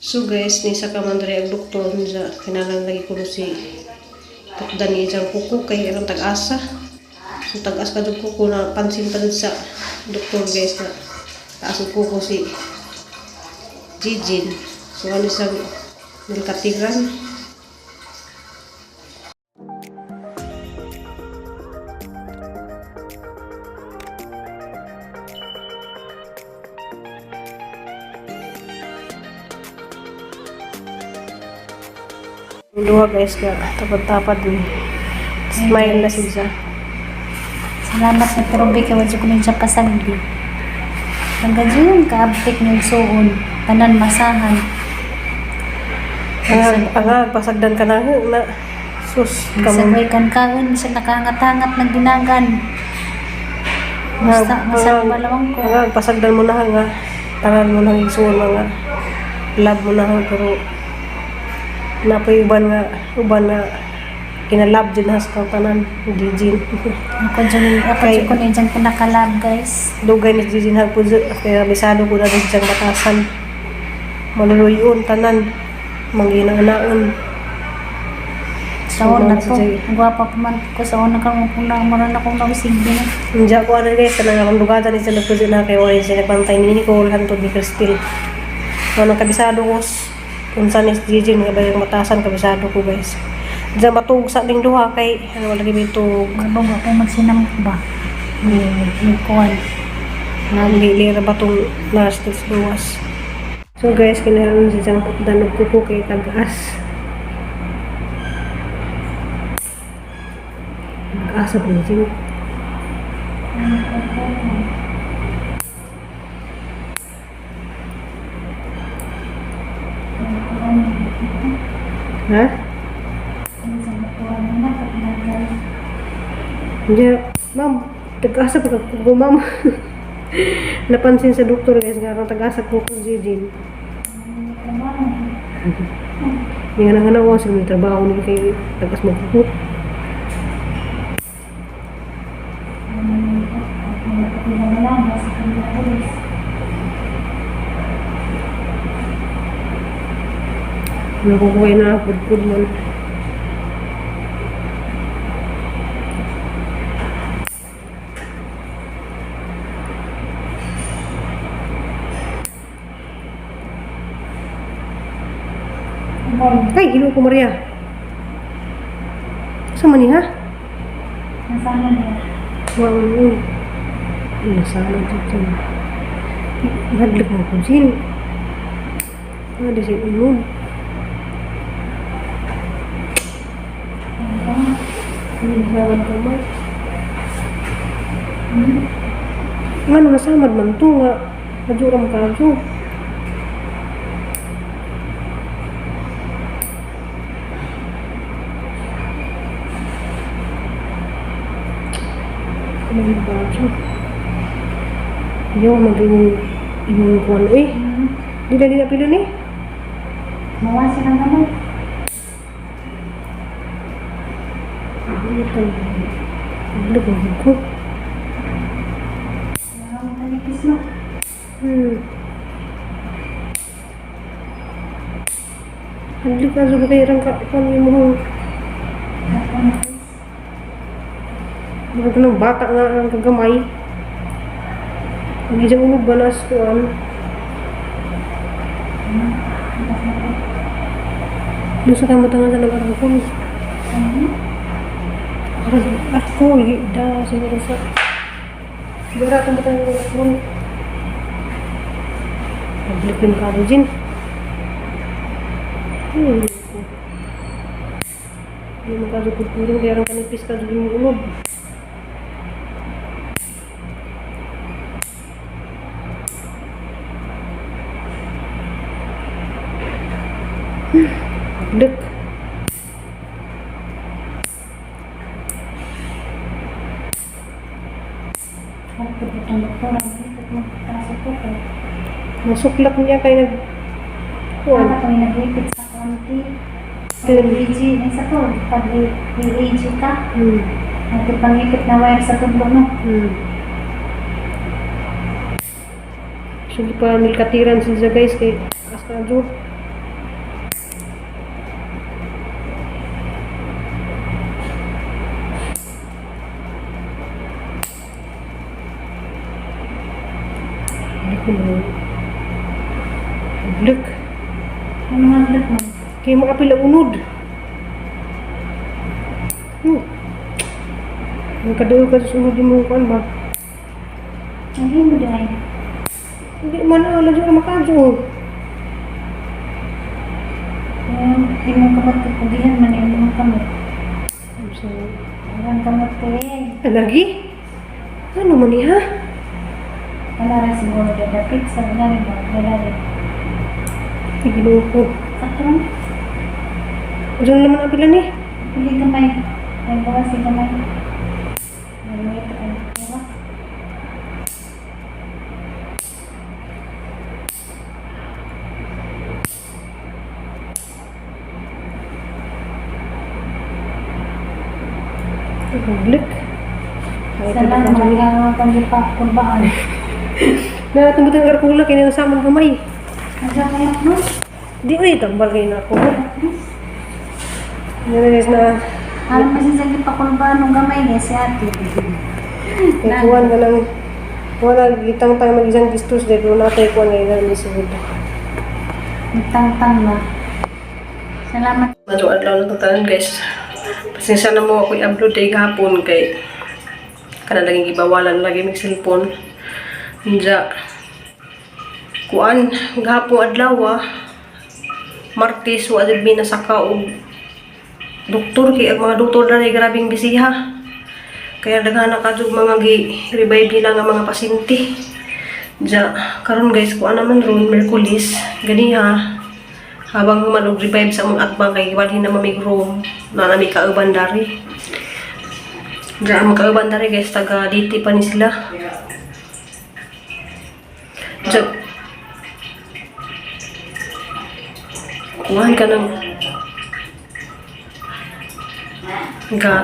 So guys, ni sa kamandre ang doktor niya kinalang lagi ko si tukdan ni isang kuko kay anong tag-asa. So tag-as ka dug kuko na pansin pa sa doktor guys na taas ang kuko si Jijin. So ano sa nilkatiran. Dua guys ka tapad-tapad ni. Smile na siya. Salamat na pero bika wadyo ko sa pasagdi. Hanggang yun kaabtik ng suon, tanan masahan. Pasagdan ka na sus Sabay kan kaon siya nakahangat-hangat ng dinagan. Basta masarap balawang ko. Pasagdan mo na nga tangan mo na isuon nga love mo na pero napoy uban nga kinalab din has kang tanan Jijin. Ako dyan ko na dyan pinakalab guys. Dugay ni Jijin ha po kaya bisado ko na rin diyang batasan maluluyon tanan mangginaanaon Sa una ko, gwapa pa man ko sa una kang maran akong nausig din. hindi ko ano guys kanang akong dugatan ni sa nagpusin na kay Orange siya nagbantay ni Nicole hantod ni Cristel ano kabisado ko kung saan is Jijin nga ba yung matasan kabisado ko guys. Diyan matug sa ding duha kay ano lagi bitug. Ano ba kung magsinam ko ba? May kuwan. Nalilira ba itong last luwas. So guys, kinaroon si Jang danog ko po kay tagas. Nag-asa po yun. Ha? Hindi, ma'am, tag-asa pa ko, ma'am. Napansin sa doktor guys, nga tag-asa ko kung Jijin. Hindi nga nanganawa sila may trabaho nila kay tagas magkukut. Nakukuha na pud man. Ay, ilo ko Maria. Sama ni ha? Nasama niya. Wow, nasama dito. Hadlik mo kung sin. Ada si Unod. Nasama kamay. Ano nasamad man to nga. Kajuram kajo. May baso. Yung maging kuwan eh. Di na pilo ni. Mawasa lang naman. Ito. Lugod ko. Maraming talipis mo. Hadlik ka sa bakirang kami mo. Mga ganang bata nga ang kagamay. Hindi siya umagbanas ko ano. Doon sa kamatangan sa nag-arang ko. Ako, da, siguro sa... Siguro ako matangan ng ako. Pablik din ka rin. Hindi magkasukod ko rin. Kaya ang kanipis ka rin yung ulog. Dek. Masuklak niya kay nag... Ano ko yung nag-repeat sa konti. PAG, isa to, pag PAG ka. Nagpangipit na wire sa tubo mo. So, di pa nilkatiran sila guys kay Askadjo. Look. Ano nga ulit mo? Kaya makapila unod. Ang kadoon ka sa sunod yung mga kuan ba? Hindi mo dahil. Hindi man na lagi ka makadyo. Hindi mo kamot kapugihan man yung mga kamot. So, Ang kamot eh. lagi? Ano man niya? Wala rin siguro dapit sa wala rin ba? Wala rin. Tigilo ko. Sakto lang. Diyan naman ang pila ni. Pili kamay. Ay bawas si kamay. Ay ito ay. Diba? Look. Salamat mga pandipa kurbaan. Natunggutin ka kula kaya sa among gamay. Ang kaya mo? Di ay tambal kay na ako. Guys na Alam mo siya sa kurbaan ng gamay niya si ate. kuwan ka lang. Wala gitang tayo mag-isang gistos dahil wala tayo kuwan ngayon ni sugod. Tang-tang na. Salamat. Madyo adlaw na tanan guys. Pasensya na mo ako i-upload day gahapon kay kana laging ibawalan lagi mig cellphone. Nja kuan gahapon adlaw Martes wa jud mi nasaka og doktor kay ang mga doktor na grabing bisiha. Kaya daghan na kadug mga gi-revive nila nga mga pasyente. Ja karon guys kuan naman ron Merkulis ganiha habang human og revive sa among atbang kay walhin na mamig room na nami kauban dari. Ja ang kauban dari guys taga diti pa ni sila. Ja kuhan ka ng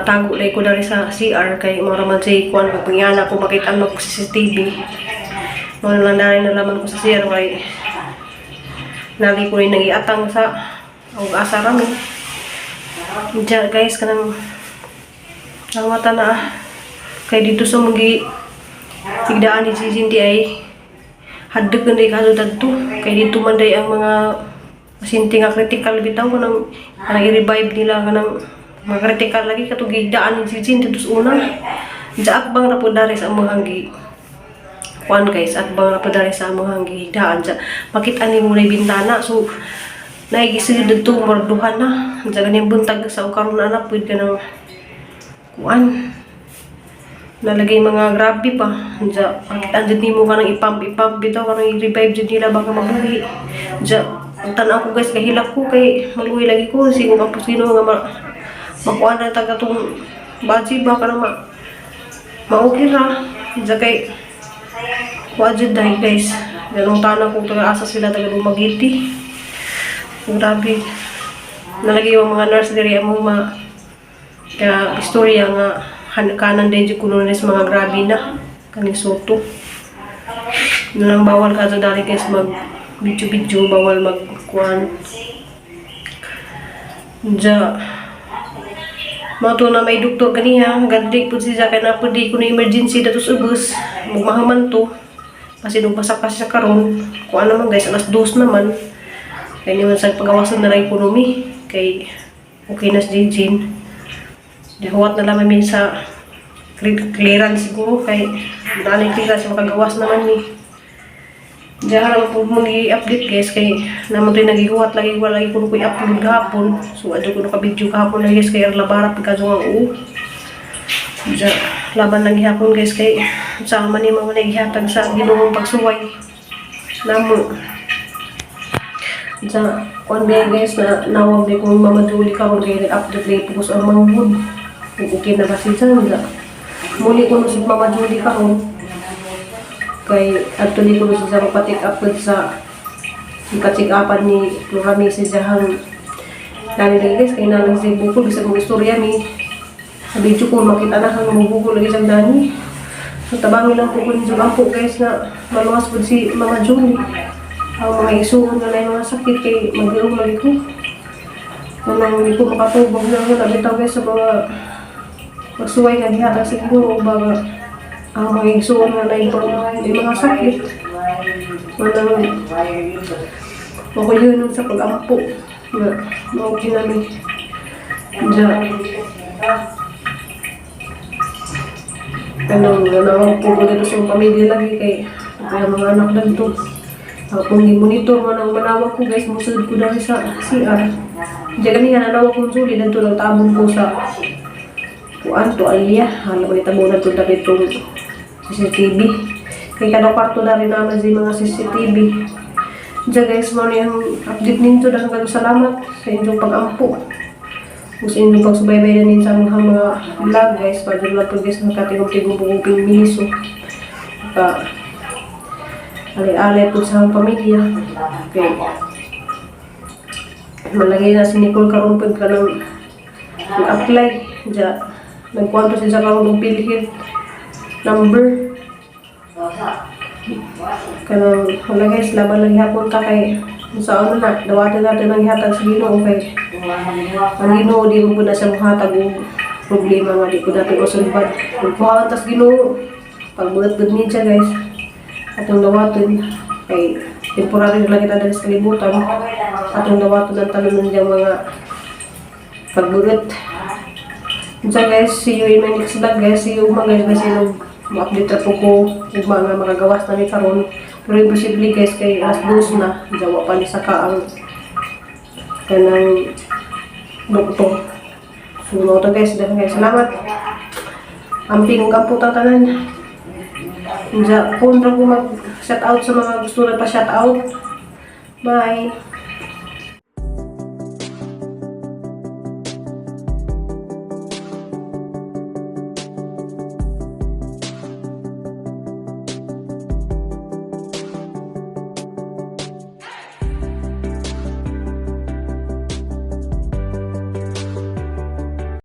tago lay ko dari sa CR kay mara man say kuhan ko pangyan ako makita mo ko sa CCTV. Mo lang dari nalaman ko sa CR kay nali ko rin nagiatang sa og asa rami. Diyan guys kanang mata na kay dito sa mga tigdaan ni Cindy ay hadug na kaso dadto kay dito man day ang mga pasyente nga critical bitaw kanang i-revive nila kanang mga critical lagi katong gigdaan ni Cindy dito sa una. Diyan bang ra po dari sa mga kuan guys at bang napadari sa among higdaan dyan makita ni mo na bintana so naigisig dito morduhan na dyan ganyan buntag sa ukaroon na anak pwede ka ng kuan nalagay mga grabe pa dyan makita dyan ni mo ka ng ipamp bitaw ka ng i-revive dyan nila baka mabuhi dyan ang tanaw ko guys kahilak ko kay maluwi lagi ko sino ang pusino nga makuha na taga itong baji ba ka na ma-okay ra dyan kay wajud dahil guys ganong tanang kung taga-asa sila taga Lumagiti grabe nalagay yung mga nurse diri among kaya istorya nga kanan din kuno nis mga grabe na kaning soto nalang bawal ka dari guys mag video bawal magkuhan dya mato na may doktor ganiya gadik po siya kaya na po di ko na emergency dato sa bus magmahaman to kasi nung pasak sa karon kuan naman guys alas 2 naman kaya naman sa pagawasan na lang ekonomi kay okay na si Jin dihuwat na lang min sa clearance siguro kay daling clearance makagawas naman ni diyan lang po mong i-update guys kay naman ito nagihuwat lagi wala lagi ko i-upload kahapon so adyo ko naka-video kahapon na guys kaya labara pagkadungan diyan laban lagi hapon guys kay sa man yung mga naghihatag sa Ginoong pagsuway namo sa kuan guys na nawag di kung mamaduli ka kung kaya update lagi po sa mga wood okay na kasi dyan muli ko nung mamaduli ka kung kay actually ko nung sa mapatik upload sa ikatsik-apan ni Florami si Jahan lagi guys kaya nalang sa buko bisa mong istorya ni sa video ko makita na kang mabubugo lagi sa dani. So tabangin lang po ko ni Jugampo guys na maluwas po si Mama Julie. Ang mga isuon na na mga sakit kay mag-iong lagi ko. Kung hindi ko makatubog na ako nabitaw guys sa mga magsuway nga dihatag siguro baga ang mga isuon na na yung mga sakit. Manang ako yun nun sa pag-ampo na mauki namin. Diyan. Kanang nanawag po ko dito sa pamilya lagi kay kaya mga anak lang to. Kung monitor mo nang manawag ko guys, musud ko dahil sa CR. Diyan kaniya nanawag kong suli dito lang tabong ko sa kuan to alya. Hala ko itabunan to dapit tong CCTV. Kay kada kwarto na rin naman sa mga CCTV. Diyan guys, mo yung update ninyo dahil kayo salamat sa inyong pag-ampo. Kung sa inyong pagsubaybayan din sa mga vlog guys, para lang po guys nakatigong-tigong-puguping miso. Alay-alay po sa pamilya. Okay. Malagay na si Nicole karon pag ka nag-apply. Diyan, nagkwanto siya karon ng PhilHealth number. Kanang wala guys, laban lang hapon ta kay sa ano na, dawatan natin ang ihatag sa Ginoo kay ang Ginoo di mo po na siya mahatag og problema nga di ko natin usulbad. Kung kuhaan tas Ginoo, pagbulat-bud niya guys, atong dawaton kay temporary lang kita dahil sa kalibutan, atong dawaton ang talunan diyang mga pagbulat. So guys, see you in my next vlog guys. See you mga guys, ma-update po ko yung mga magagawas na ni karon. Pero imposible guys kay alas 2 na jawa pa ni saka ang kanang doktor. So no to guys, dahil guys salamat. Amping ka po tatanan. Kung ko mag shout out sa mga gusto na pa shout out. Bye.